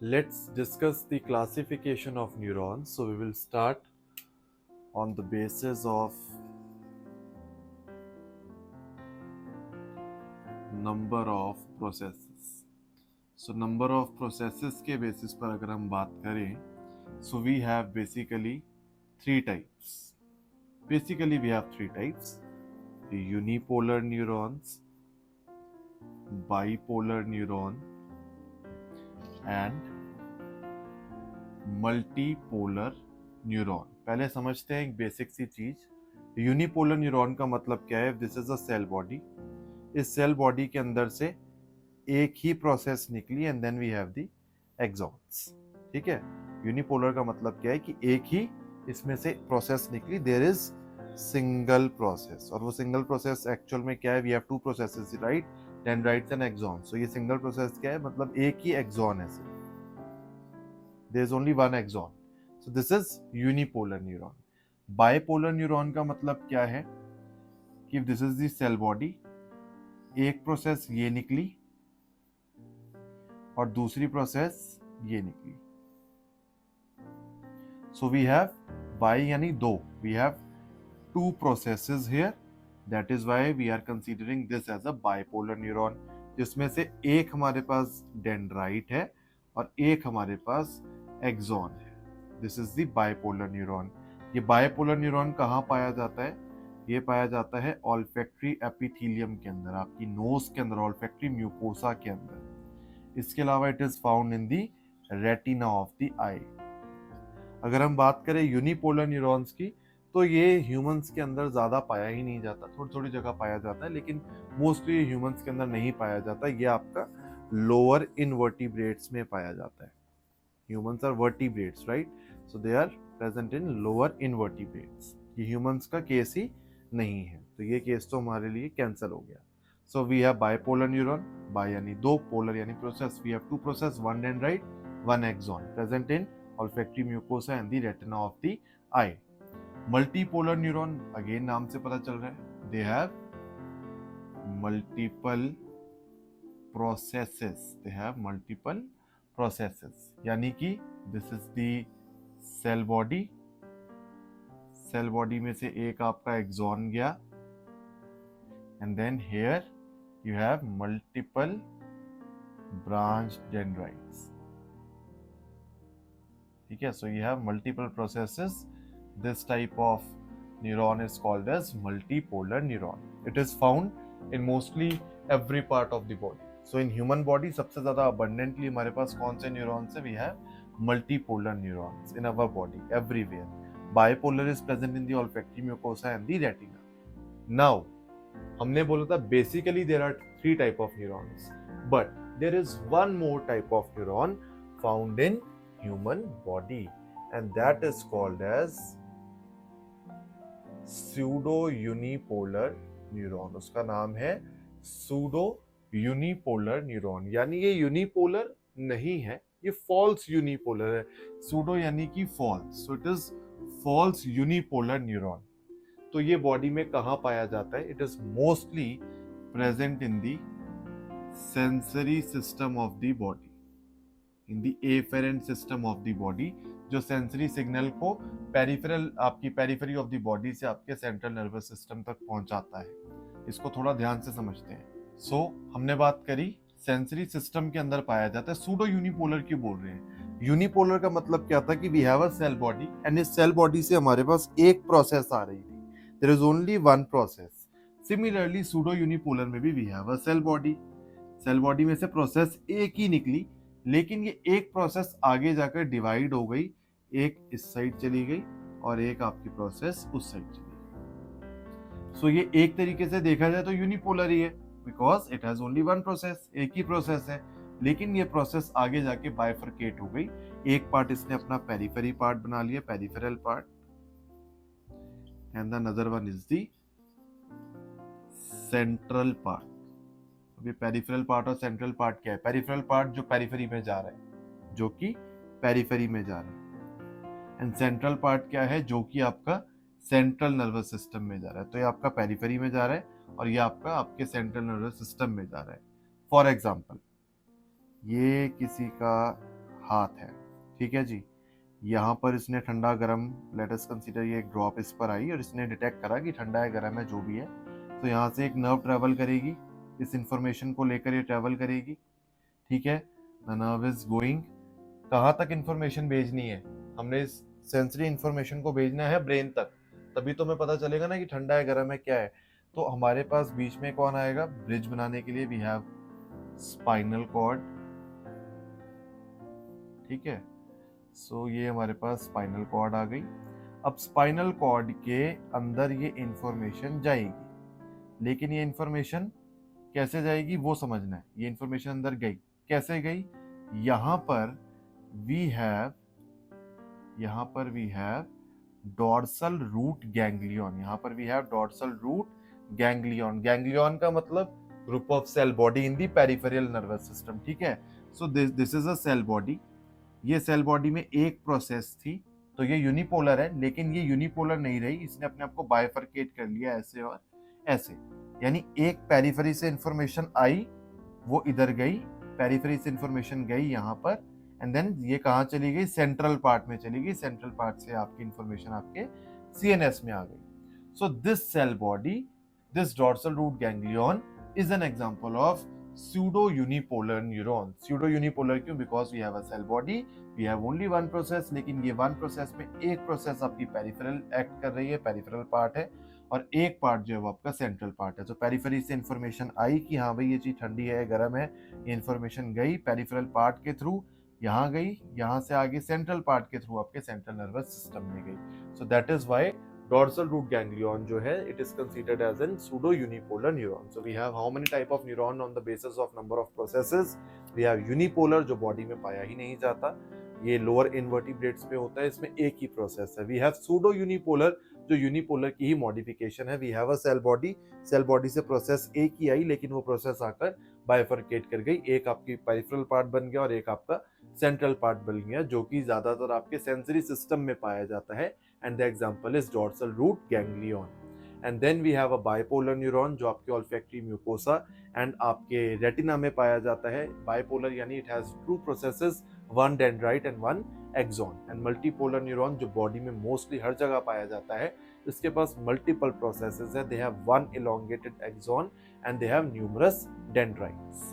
Let's discuss the classification of neurons. So we will start on the basis of number of processes. So number of processes के basis पर अगर हम बात करें, so we have basically three types. Basically we have three types: the unipolar neurons, bipolar neuron, and multipolar neuron. पहले समझते हैं एक बेसिक सी चीज. यूनिपोलर न्यूरॉन का मतलब क्या है? This is a cell body. इस सेल बॉडी के अंदर से एक ही प्रोसेस निकली and then we have the axons. ठीक है. यूनिपोलर का मतलब क्या है कि एक ही इसमें से प्रोसेस निकली. There is single process. और वो सिंगल प्रोसेस एक्चुअल में क्या है? We have two processes, right? Dendrites and axons. So ये सिंगल प्रोसेस क्या है? मतलब एक ही एक्सॉन है सिर्फ. there is only one axon. So this is unipolar neuron. Bipolar neuron का मतलब क्या है? कि this is the cell body. एक प्रोसेस ये निकली और दूसरी प्रोसेस ये निकली. So we have bi यानी दो. We have two processes here. That is why we are considering this as a bipolar neuron. जिसमें से एक हमारे पास डेंड्राइट है और एक हमारे पास एक्सॉन है. This is the bipolar neuron. ये बाइपोलर न्यूरॉन कहाँ पाया जाता है? ये पाया जाता है ऑल्फैक्टरी एपिथेलियम के अंदर, आपकी नोज के अंदर, ऑल्फैक्टरी म्यूकोसा के अंदर. इसके अलावा it is found in the retina of the eye. अगर हम बात करें यूनिपोलर न्यूरॉन्स की, तो ये ह्यूमंस के अंदर ज्यादा पाया ही नहीं जाता. थोड़ी थोड़ी जगह पाया जाता है, लेकिन मोस्टली ह्यूमंस के अंदर नहीं पाया जाता. ये आपका लोअर इनवर्टिब्रेट्स में पाया जाता है. Humans are vertebrates, right? So they are present in lower invertebrates. ये humans का केस ही नहीं है, तो ये केस तो हमारे लिए कैंसिल हो गया. So we have bipolar neuron. Bi यानी दो, polar यानी process. We have two process, one dendrite, one axon, present in olfactory mucosa and the retina of the eye. Multipolar neuron, again नाम से पता चल रहा है, they have multiple processes. They have multiple processes. यानी कि this is the cell body. Cell body में से एक आपका एक्सॉन गया and then here you have multiple branch dendrites. ठीक है. So you have multiple processes. This type of neuron is called as multipolar neuron. It is found in mostly every part of the body. So in human body सबसे ज्यादा abundantly हमारे पास कौन से neurons है? We have multipolar neurons in our body everywhere. Bipolar is present in the olfactory mucosa and the retina. Now हमने बोला था basically there are three type of neurons, but there is one more type of neuron found in human body and that is called as pseudo unipolar neuron. उसका नाम है pseudo unipolar neuron. यानी ये unipolar नहीं है, ये false unipolar है. Pseudo यानी कि false. So it is false unipolar neuron. तो ये बॉडी में कहां पाया जाता है? It is mostly present in the sensory system of the body, in the efferent system of the body, जो सेंसरी सिग्नल को पेरिफेरल, आपकी पेरिफेरी ऑफ द बॉडी से आपके सेंट्रल नर्वस सिस्टम तक पहुंचाता है. इसको थोड़ा ध्यान से समझते हैं. सो हमने बात करी सेंसरी सिस्टम के अंदर पाया जाता है. सूडो यूनिपोलर क्यों बोल रहे हैं? यूनिपोलर का मतलब क्या था कि we have a cell body and इस सेल बॉडी से हमारे पास एक प्रोसेस आ रही थी. There is only one process. Similarly pseudo unipolar में भी we have a cell body. Cell body में से प्रोसेस एक ही निकली, लेकिन ये एक प्रोसेस आगे जाकर डिवाइड हो गई. एक इस साइड चली गई और एक आपकी प्रोसेस उस साइड चली गई. सो ये एक तरीके से देखा जाए तो यूनिपोलर ही है, because it has only one process. एक ही प्रोसेस है, लेकिन ये प्रोसेस आगे जाके बाइफरकेट हो गई. एक पार्ट इसने अपना पेरिफेरी पार्ट बना लिया, peripheral part, and the another one is the central part. अभी पेरिफेरल पार्ट और सेंट्रल पार्ट क्या है? पेरिफेरल पार्ट जो पेरिफेरी में जा रहा है, जो कि पेरिफेरी में जा रहा है, एंड सेंट्रल पार्ट क्या है? जो कि आपका सेंट्रल नर्वस सिस्टम में जा रहा है. तो ये आपका पेरिफेरी में जा रहा है और ये आपका आपके सेंट्रल नर्वस सिस्टम में जा रहा है. फॉर एग्जाम्पल, ये किसी का हाथ है, ठीक है जी। यहाँ पर इसने ठंडा गर्म, लेट अस कंसीडर ये एक ड्रॉप इस पर आई और इसने डिटेक्ट करा कि ठंडा है गर्म है जो भी है, तो यहाँ से एक नर्व ट्रेवल करेगी, इस इंफॉर्मेशन को लेकर ये ट्रेवल करेगी, ठीक है। द नर्व इज गोइंग, कहाँ तक इंफॉर्मेशन भेजनी है, हमने इस सेंसरी इंफॉर्मेशन को भेजना है ब्रेन तक, तभी तो हमें पता चलेगा ना कि ठंडा है गर्म है क्या है। तो हमारे पास बीच में कौन आएगा, ब्रिज बनाने के लिए वी हैव स्पाइनल कॉर्ड, ठीक है। सो ये हमारे पास स्पाइनल कॉर्ड आ गई। अब स्पाइनल कॉर्ड के अंदर ये इंफॉर्मेशन जाएगी, लेकिन ये इंफॉर्मेशन कैसे जाएगी वो समझना है। ये इंफॉर्मेशन अंदर गई, कैसे गई, यहाँ पर we have dorsal root ganglion, यहाँ पर we have dorsal root ganglion. Ganglion का मतलब group of cell body in the peripheral nervous system, ठीक है। So this is a cell body. ये सेल बॉडी में एक प्रोसेस थी, तो ये यूनिपोलर है, लेकिन ये यूनिपोलर नहीं रही, इसने अपने आप को बाइफरकेट कर लिया ऐसे और ऐसे। यानी एक पेरिफेरी से इंफॉर्मेशन आई, वो इधर गई, पेरिफेरी से इंफॉर्मेशन गई यहाँ पर, एंड देन ये कहाँ चली गई, सेंट्रल पार्ट में चली गई, सेंट्रल पार्ट से आपकी इंफॉर्मेशन आपके सीएनएस में आ गई। So this cell body, this dorsal root ganglion is an example of pseudo unipolar neuron। pseudo unipolar क्यों, because we have a cell body, we have only one process, लेकिन ये one process में एक process आपकी peripheral act कर रही है, peripheral part है, और एक पार्ट जो है वो आपका सेंट्रल पार्ट है। तो पेरिफेरी से इंफॉर्मेशन आई कि हाँ भाई ये चीज ठंडी है गर्म है, ये इंफॉर्मेशन गई पेरिफेरल पार्ट के थ्रू, यहाँ गई, यहाँ से आगे सेंट्रल पार्ट के थ्रू आपके सेंट्रल नर्वस सिस्टम में गई। So that is why dorsal root ganglion जो है it is considered as an pseudo unipolar neuron। so we have how many type of neuron on the basis of number of processes? we have unipolar जो body में पाया ही नहीं जाता, ये lower invertebrates पे होता है, इसमें एक ही प्रोसेस है। we have pseudo unipolar जो यूनिपोलर की ही मॉडिफिकेशन है। we have a cell body, cell body से प्रोसेस एक ही आई, लेकिन वो प्रोसेस आकर बाइफरकेट कर गई, एक आपकी पेरिफेरल पार्ट बन गया और एक आपका सेंट्रल पार्ट बन गया, जो कि ज्यादातर आपके सेंसरी सिस्टम में पाया जाता है, and the example is dorsal root ganglion। and then we have a bipolar neuron जो आपके olfactory mucosa and आपके retina में पाया जाता है। bipolar यानी it has two processes, one dendrite and one axon। and multipolar neuron जो body में मोस्टली हर जगह पाया जाता है, इसके पास multiple processes है, they have one elongated axon and they have numerous dendrites।